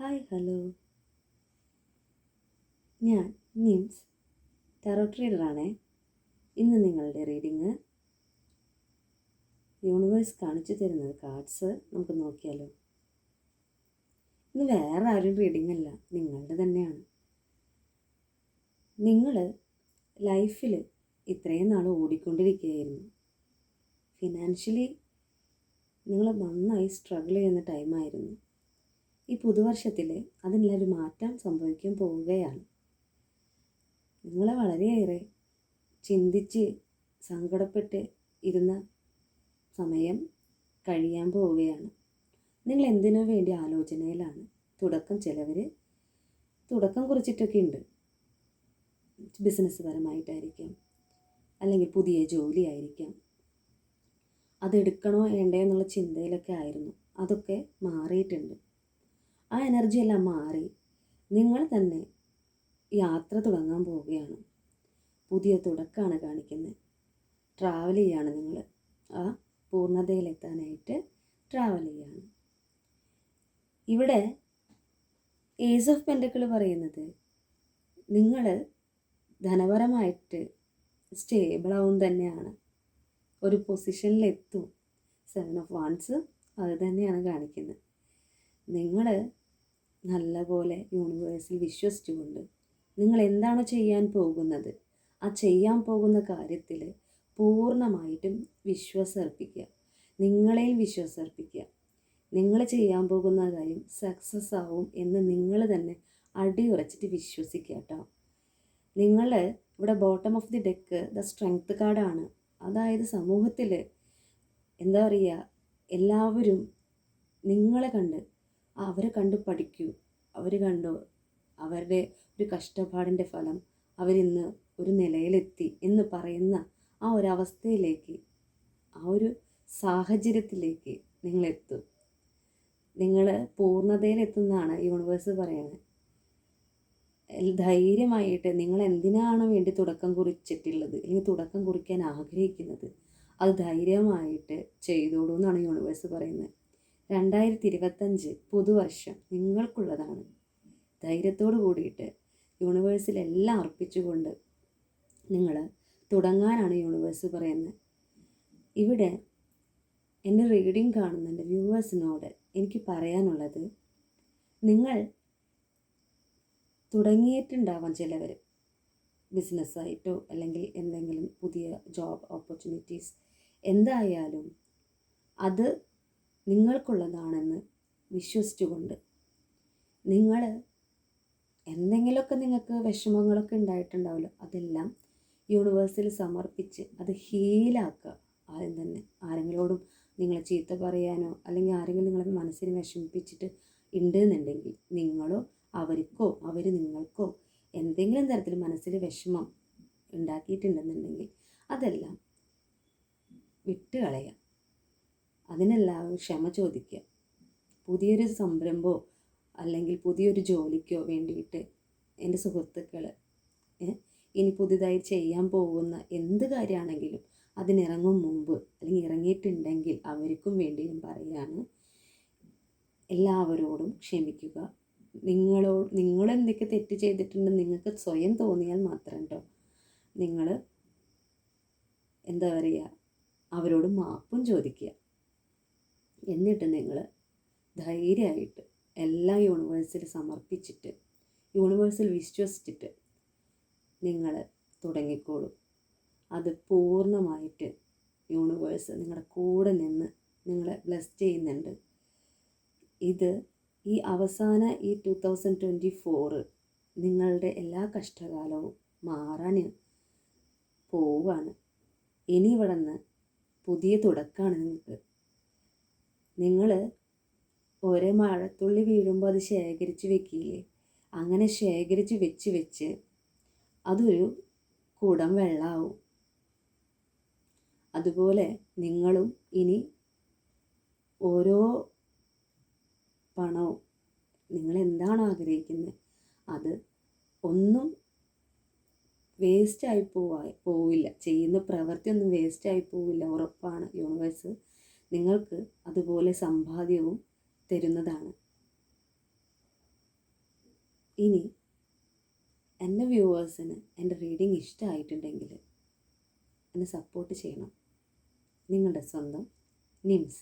Hi hello, ഞാൻ nymphs taro ട്രീഡറാണേ. ഇന്ന് നിങ്ങളുടെ റീഡിങ് യൂണിവേഴ്സ് കാണിച്ചു തരുന്നത് കാർഡ്സ് നമുക്ക് നോക്കിയാലോ. ഇന്ന് വേറെ ആരും റീഡിംഗ് അല്ല, നിങ്ങളുടെ തന്നെയാണ്. നിങ്ങൾ ലൈഫിൽ ഇത്രയും നാൾ ഓടിക്കൊണ്ടിരിക്കുകയായിരുന്നു. ഫിനാൻഷ്യലി നിങ്ങൾ നന്നായി സ്ട്രഗിൾ ചെയ്യുന്ന ടൈമായിരുന്നു. ഈ പുതുവർഷത്തിൽ അതിനുള്ളൊരു മാറ്റം സംഭവിക്കാൻ പോവുകയാണ്. നിങ്ങളെ വളരെയേറെ ചിന്തിച്ച് സങ്കടപ്പെട്ട് ഇരുന്ന സമയം കഴിയാൻ പോവുകയാണ്. നിങ്ങൾ എന്തിനോ വേണ്ടി ആലോചനയിലാണ്. തുടക്കം കുറിച്ചിട്ടൊക്കെ ഉണ്ട്. ബിസിനസ് പരമായിട്ടായിരിക്കാം, അല്ലെങ്കിൽ പുതിയ ജോലി ആയിരിക്കാം. അതെടുക്കണോ വേണ്ടേ എന്നുള്ള ചിന്തയിലൊക്കെ ആയിരുന്നു. അതൊക്കെ മാറിയിട്ടുണ്ട്. ആ എനർജി എല്ലാം മാറി നിങ്ങൾ തന്നെ യാത്ര തുടങ്ങാൻ പോവുകയാണ്. പുതിയ തുടക്കമാണ് കാണിക്കുന്നത്. ട്രാവൽ ചെയ്യാണ് നിങ്ങൾ. ആ പൂർണ്ണതയിലെത്താനായിട്ട് ട്രാവൽ ചെയ്യാണ്. ഇവിടെ ഏസ് ഓഫ് പെൻഡക്കിൾ പറയുന്നത് നിങ്ങൾ ധനപരമായിട്ട് സ്റ്റേബിളാവും തന്നെയാണ്. ഒരു പൊസിഷനിലെത്തും. 7 ഓഫ് വാൻസ് അത് തന്നെയാണ് കാണിക്കുന്നത്. നിങ്ങൾ നല്ലപോലെ യൂണിവേഴ്സിൽ വിശ്വസിച്ചുകൊണ്ട് നിങ്ങൾ എന്താണോ ചെയ്യാൻ പോകുന്നത്, ആ ചെയ്യാൻ പോകുന്ന കാര്യത്തിൽ പൂർണ്ണമായിട്ടും വിശ്വാസർപ്പിക്കുക. നിങ്ങളെയും വിശ്വാസർപ്പിക്കുക. നിങ്ങൾ ചെയ്യാൻ പോകുന്ന കാര്യം സക്സസ് ആവും എന്ന് നിങ്ങൾ തന്നെ അടിയുറച്ചിട്ട് വിശ്വസിക്കുക കേട്ടോ. നിങ്ങൾ ഇവിടെ bottom of the deck the strength കാർഡാണ്. അതായത് സമൂഹത്തിൽ എന്താ പറയുക, എല്ലാവരും നിങ്ങളെ കണ്ട് അവരെ കണ്ട് പഠിക്കൂ. അവർ കണ്ടോ അവരുടെ ഒരു കഷ്ടപ്പാടിൻ്റെ ഫലം അവരിന്ന് ഒരു നിലയിലെത്തി എന്ന് പറയുന്ന ആ ഒരവസ്ഥയിലേക്ക്, ആ ഒരു സാഹചര്യത്തിലേക്ക് നിങ്ങളെത്തും. നിങ്ങൾ പൂർണ്ണതയിലെത്തുന്നതാണ് യൂണിവേഴ്സ് പറയുന്നത്. ധൈര്യമായിട്ട് നിങ്ങൾ എന്തിനാണോ വേണ്ടി തുടക്കം കുറിച്ചിട്ടുള്ളത്, അല്ലെങ്കിൽ തുടക്കം കുറിക്കാൻ ആഗ്രഹിക്കുന്നത്, അത് ധൈര്യമായിട്ട് ചെയ്തോളൂ എന്നാണ് യൂണിവേഴ്സ് പറയുന്നത്. 2025 പുതുവർഷം നിങ്ങൾക്കുള്ളതാണ്. ധൈര്യത്തോട് കൂടിയിട്ട് യൂണിവേഴ്സിലെല്ലാം അർപ്പിച്ചുകൊണ്ട് നിങ്ങൾ തുടങ്ങാനാണ് യൂണിവേഴ്സ് പറയുന്നത്. ഇവിടെ എൻ്റെ റീഡിങ് കാണുന്ന എൻ്റെ വ്യൂവേഴ്സിനോട് എനിക്ക് പറയാനുള്ളത്, നിങ്ങൾ തുടങ്ങിയിട്ടുണ്ടാവാം ചിലവർ ബിസിനസ്സായിട്ടോ അല്ലെങ്കിൽ എന്തെങ്കിലും പുതിയ ജോബ് ഓപ്പർച്യൂണിറ്റീസ്. എന്തായാലും അത് നിങ്ങൾക്കുള്ളതാണെന്ന് വിശ്വസിച്ചുകൊണ്ട് നിങ്ങൾ എന്തെങ്കിലുമൊക്കെ നിങ്ങൾക്ക് വിഷമങ്ങളൊക്കെ ഉണ്ടായിട്ടുണ്ടാവുമല്ലോ, അതെല്ലാം യൂണിവേഴ്സിൽ സമർപ്പിച്ച് അത് ഹീലാക്കുക. ആദ്യം തന്നെ ആരെങ്കിലോടും നിങ്ങളെ ചീത്ത പറയാനോ അല്ലെങ്കിൽ ആരെങ്കിലും നിങ്ങളെ മനസ്സിനെ വിഷമിപ്പിച്ചിട്ട് ഉണ്ടെന്നുണ്ടെങ്കിൽ, നിങ്ങളോ അവർക്കോ അവർ നിങ്ങൾക്കോ എന്തെങ്കിലും തരത്തിൽ മനസ്സിൽ വിഷമം ഉണ്ടാക്കിയിട്ടുണ്ടെന്നുണ്ടെങ്കിൽ അതെല്ലാം വിട്ടുകളയുക. അതിനെല്ലാവരും ക്ഷമ ചോദിക്കുക. പുതിയൊരു സംരംഭമോ അല്ലെങ്കിൽ പുതിയൊരു ജോലിക്കോ വേണ്ടിയിട്ട് എൻ്റെ സുഹൃത്തുക്കൾ ഇനി പുതുതായി ചെയ്യാൻ പോകുന്ന എന്ത് കാര്യമാണെങ്കിലും അതിനിറങ്ങും മുമ്പ് അല്ലെങ്കിൽ ഇറങ്ങിയിട്ടുണ്ടെങ്കിൽ അവർക്കും വേണ്ടിയും പറയാണ്, എല്ലാവരോടും ക്ഷമിക്കുക. നിങ്ങളെന്തൊക്കെ തെറ്റ് ചെയ്തിട്ടുണ്ടെന്ന് നിങ്ങൾക്ക് സ്വയം തോന്നിയാൽ മാത്രം കേട്ടോ നിങ്ങൾ എന്താ പറയുക, അവരോട് മാപ്പും ചോദിക്കുക. എന്നിട്ട് നിങ്ങൾ ധൈര്യമായിട്ട് എല്ലാം യൂണിവേഴ്സിൽ സമർപ്പിച്ചിട്ട് യൂണിവേഴ്സിൽ വിശ്വസിച്ചിട്ട് നിങ്ങൾ തുടങ്ങിക്കോളൂ. അത് പൂർണ്ണമായിട്ട് യൂണിവേഴ്സ് നിങ്ങളുടെ കൂടെ നിന്ന് നിങ്ങളെ ബ്ലെസ് ചെയ്യുന്നുണ്ട്. ഇത് ഈ അവസാന 2024 നിങ്ങളുടെ എല്ലാ കഷ്ടകാലവും മാറാൻ പോവുകയാണ്. ഇനി ഇവിടെ നിന്ന് പുതിയ തുടക്കമാണ് നിങ്ങൾക്ക്. നിങ്ങൾ ഓരോ മഴത്തുള്ളി വീഴുമ്പോൾ അത് ശേഖരിച്ച് വെക്കില്ലേ, അങ്ങനെ ശേഖരിച്ച് വെച്ച് അതൊരു കുടം വെള്ളമാവും. അതുപോലെ നിങ്ങളും ഇനി ഓരോ പണവും നിങ്ങൾ എന്താണോ ആഗ്രഹിക്കുന്നത് അത് ഒന്നും വേസ്റ്റായി പോവില്ല. ചെയ്യുന്ന പ്രവൃത്തിയൊന്നും വേസ്റ്റായി പോവില്ല, ഉറപ്പാണ്. യൂണിവേഴ്സ് നിങ്ങൾക്ക് അതുപോലെ സമ്പാദ്യവും തരുന്നതാണ്. ഇനി എൻ്റെ വ്യൂവേഴ്സിന് എൻ്റെ റീഡിങ് ഇഷ്ടമായിട്ടുണ്ടെങ്കിൽ എന്നെ സപ്പോർട്ട് ചെയ്യണം. നിങ്ങളുടെ സ്വന്തം നിംസ്.